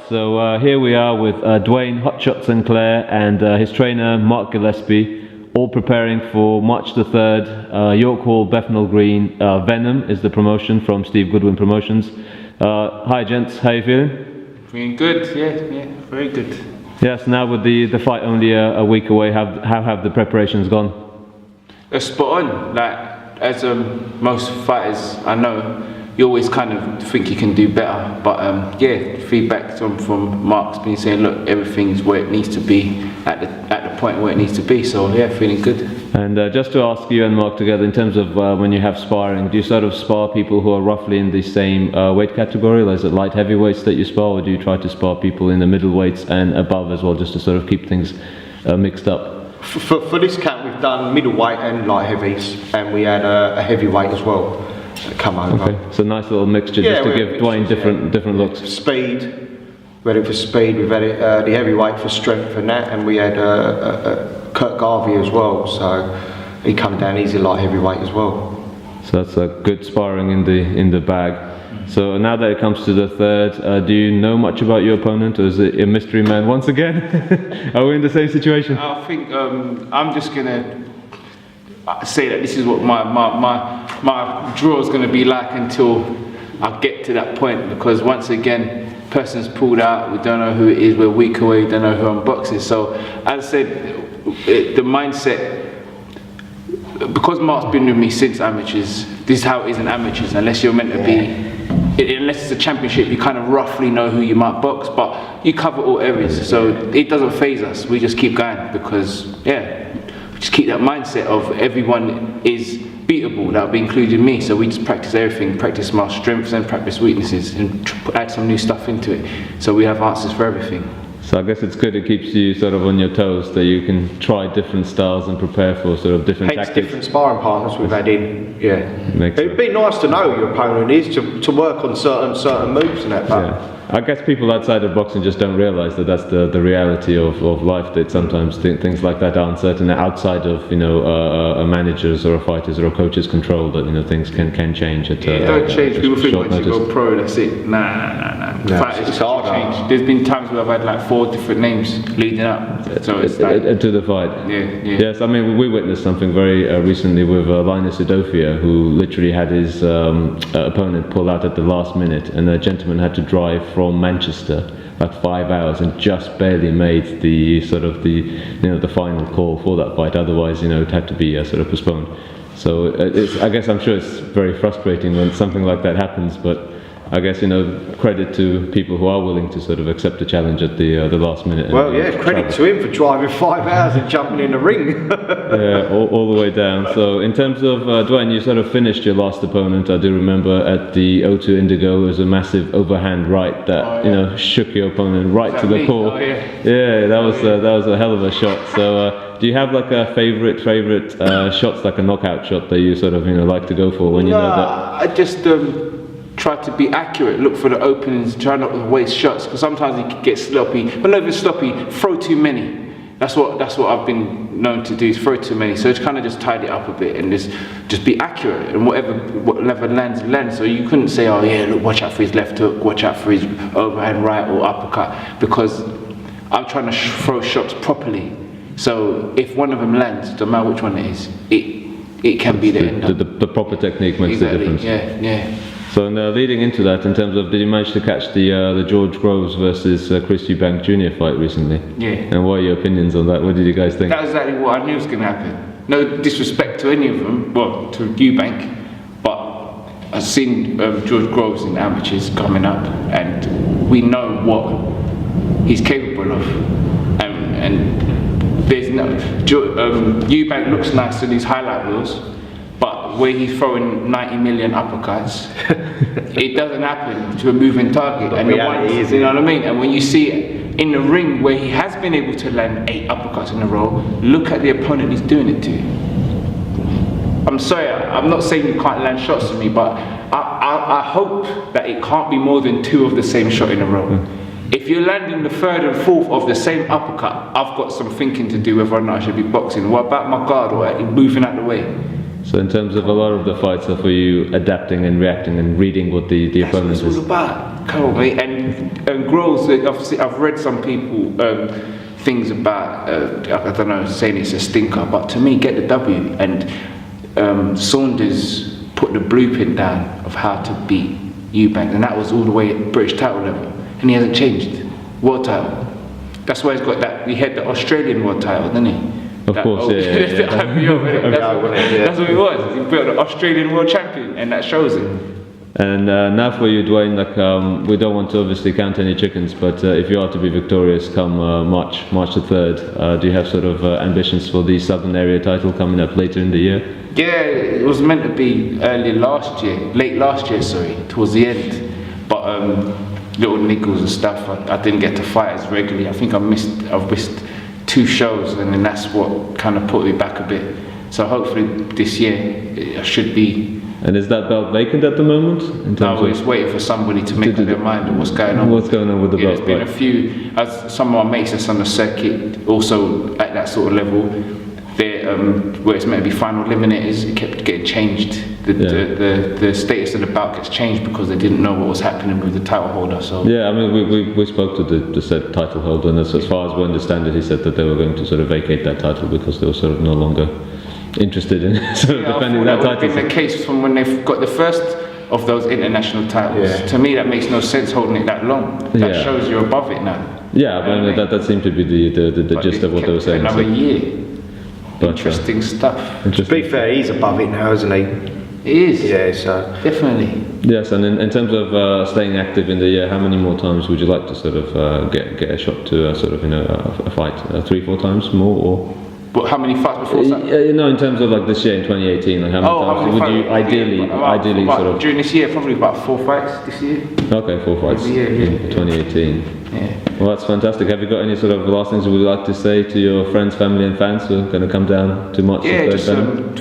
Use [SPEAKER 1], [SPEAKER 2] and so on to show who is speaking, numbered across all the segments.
[SPEAKER 1] So here we are with Duane "HotShot" Sinclair and his trainer Mark Gillespie, all preparing for March the 3rd, York Hall, Bethnal Green. Venom is the promotion from Steve Goodwin Promotions. Hi gents, how you feeling?
[SPEAKER 2] Feeling good, yeah, very good.
[SPEAKER 1] Yes, now with the fight only a week away, how have the preparations gone?
[SPEAKER 2] It's spot on. Like, as most fighters I know, you always kind of think you can do better, but yeah, feedback from Mark's been saying, look, everything's where it needs to be at the point where it needs to be. So yeah, feeling good. And
[SPEAKER 1] just to ask you and Mark together, in terms of when you have sparring, do you sort of spar people who are roughly in the same weight category? Like, is it light heavyweights that you spar, or do you try to spar people in the middleweights and above as well, just to sort of keep things mixed up?
[SPEAKER 3] For this camp, we've done middleweight and light heavies, and we had a heavyweight as well come over.
[SPEAKER 1] Okay, so nice little mixture, just to give Duane different looks.
[SPEAKER 3] Speed, we had it for speed. We've had it, the heavyweight for strength and that, and we had Kurt Garvey as well. So he come down. He's a light heavyweight as well. So
[SPEAKER 1] that's a good sparring in the bag. So now that it comes to the 3rd, do you know much about your opponent, or is it a mystery man once again? Are we in the same situation?
[SPEAKER 2] I think I'm just gonna say that this is what my draw is gonna be like until I get to that point, because once again, person's pulled out, we don't know who it is, we're a week away, we don't know who unboxes. So as I said, the mindset, because Mark's been with me since amateurs, this is how it is in amateurs, unless you're meant to be, unless it's a championship, you kind of roughly know who you might box, but you cover all areas, so it doesn't faze us. We just keep going, because yeah, we just keep that mindset of everyone is beatable. That'll be including me. So we just practice everything, practice my strengths and practice weaknesses, and add some new stuff into it, so we have answers for everything.
[SPEAKER 1] So I guess it's good, it keeps you sort of on your toes, that you can try different styles and prepare for sort of different tactics.
[SPEAKER 3] Different sparring partners we've had in, yeah. It'd be nice to know who your opponent is, to work on certain moves and that, but
[SPEAKER 1] yeah. I guess people outside of boxing just don't realise that that's the reality of life, that sometimes things like that are uncertain, outside of, you know, a manager's or a fighter's or a coach's control, that, you know, things can change at
[SPEAKER 2] don't change. People think once you go pro, that's it. Nah.
[SPEAKER 3] It's hard.
[SPEAKER 2] Change. There's been times where I've had like 4 different names leading up, so it's like,
[SPEAKER 1] to the fight.
[SPEAKER 2] Yeah.
[SPEAKER 1] Yes, I mean, we witnessed something very recently with Linus Udofia, who literally had his opponent pull out at the last minute, and a gentleman had to drive from Manchester like 5 hours and just barely made the sort of the final call for that fight. Otherwise, you know, it had to be sort of postponed. So I guess I'm sure it's very frustrating when something like that happens, but I guess, you know, credit to people who are willing to sort of accept the challenge at the last minute.
[SPEAKER 3] Well, yeah, credit to him for driving 5 hours and jumping in the ring.
[SPEAKER 1] Yeah, all the way down. So in terms of Duane, you sort of finished your last opponent, I do remember, at the O2 Indigo. It was a massive overhand right that you know, shook your opponent right to the core. Yeah, that was a hell of a shot. So do you have like a favorite shots, like a knockout shot that you sort of, you know, like to go for when you know that? I
[SPEAKER 2] just try to be accurate, look for the openings, try not to waste shots, because sometimes you can get sloppy. But not even sloppy, throw too many. That's what I've been known to do, is throw too many. So it's kind of just tidy it up a bit and just be accurate, and whatever lands. So you couldn't say, oh yeah, look, watch out for his left hook, watch out for his overhand right or uppercut, because I'm trying to throw shots properly. So if one of them lands, no matter which one it is, it can be the end.
[SPEAKER 1] The proper technique makes the difference.
[SPEAKER 2] Yeah.
[SPEAKER 1] So leading into that, in terms of, did you manage to catch the George Groves versus Cris Eubank Jr. fight recently?
[SPEAKER 2] Yeah.
[SPEAKER 1] And what are your opinions on that? What did you guys think?
[SPEAKER 2] That was exactly what I knew was going to happen. No disrespect to any of them, well, to Eubank, but I've seen George Groves in amateurs coming up, and we know what he's capable of. And there's no Eubank looks nice in these highlight reels, but where he's throwing 90 million uppercuts, it doesn't happen to a moving target. And you know what I mean? And when you see it in the ring where he has been able to land 8 uppercuts in a row, look at the opponent he's doing it to. I'm sorry, I'm not saying you can't land shots to me, but I hope that it can't be more than 2 of the same shot in a row. If you're landing the 3rd and 4th of the same uppercut, I've got some thinking to do whether or not I should be boxing. What about my guard, or moving out the way?
[SPEAKER 1] So in terms of a lot of the fights are for you adapting and reacting and reading what the opponent
[SPEAKER 2] That's what it's
[SPEAKER 1] is.
[SPEAKER 2] all about. Come on, mate. And Groves, I've read some people things about, I don't know, saying it's a stinker, but to me, get the W. And Saunders put the blueprint down of how to beat Eubank, and that was all the way at British title level, and he hasn't changed. World title. That's why he's got that. He had the Australian world title, didn't he?
[SPEAKER 1] Of course, yeah.
[SPEAKER 2] The IPO, that's what he was. He built the Australian world champion, and that shows it.
[SPEAKER 1] And now for you, Duane, like we don't want to obviously count any chickens, but if you are to be victorious come March the 3rd, do you have sort of ambitions for the Southern Area title coming up later in the year?
[SPEAKER 2] Yeah, it was meant to be late last year, sorry, towards the end. But little niggles and stuff, I didn't get to fight as regularly. I think I've missed 2 shows, and then that's what kind of put me back a bit. So hopefully this year I should be.
[SPEAKER 1] And is that belt vacant at the moment?
[SPEAKER 2] No, we're just waiting for somebody to make up their mind on what's going on.
[SPEAKER 1] What's going on with the belt?
[SPEAKER 2] There's been a few, as some of my mates that's on the circuit, also at that sort of level, where it's meant to be final eliminators, it kept getting changed. The status of the bout gets changed because they didn't know what was happening with the title holder. So
[SPEAKER 1] yeah, I mean we spoke to the said title holder, and as far as we understand it, he said that they were going to sort of vacate that title because they were sort of no longer interested in sort of defending that title.
[SPEAKER 2] Been the case from when they've got the first of those international titles.
[SPEAKER 3] Yeah.
[SPEAKER 2] To me, that makes no sense holding it that long. That shows you're above it now.
[SPEAKER 1] Yeah, but that seemed to be the gist of what they were saying.
[SPEAKER 2] Another year.
[SPEAKER 1] But,
[SPEAKER 2] Interesting stuff.
[SPEAKER 3] To be fair, he's above it now, isn't he?
[SPEAKER 2] He is.
[SPEAKER 3] Yeah, so
[SPEAKER 2] Definitely.
[SPEAKER 1] Yes, and in terms of staying active in the year, how many more times would you like to sort of get a shot to sort of a fight? 3-4 times more, or?
[SPEAKER 2] But how many fights before that?
[SPEAKER 1] No, in terms of like this year in 2018, like how many times would you ideally sort of?
[SPEAKER 2] During this year, probably about 4 fights this year.
[SPEAKER 1] Okay, 4 fights in 2018.
[SPEAKER 2] Yeah.
[SPEAKER 1] Well, that's fantastic. Have you got any sort of last things you would like to say to your friends, family, and fans who are going to come down to March?
[SPEAKER 2] Yeah, just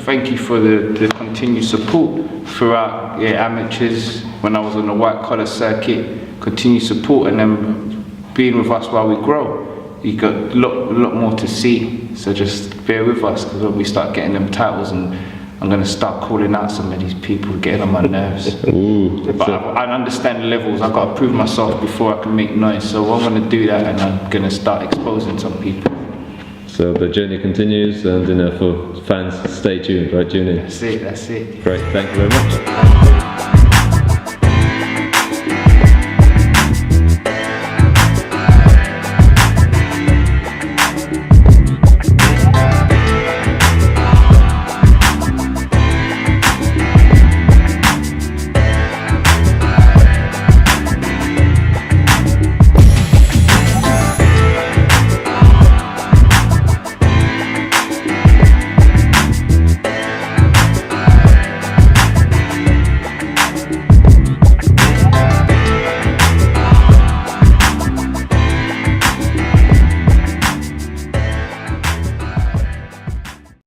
[SPEAKER 2] thank you for the continued support throughout amateurs. When I was on the white collar circuit, continued support, and then being with us while we grow. You got a lot more to see, so just bear with us, because when we start getting them titles, and I'm going to start calling out some of these people, getting on my nerves.
[SPEAKER 1] Ooh,
[SPEAKER 2] but I understand the levels. I've got to prove myself before I can make noise, so I'm going to do that, and I'm going to start exposing some people.
[SPEAKER 1] So the journey continues, and for fans, stay tuned, right? Tune in.
[SPEAKER 2] That's it.
[SPEAKER 1] Great, thank you very much.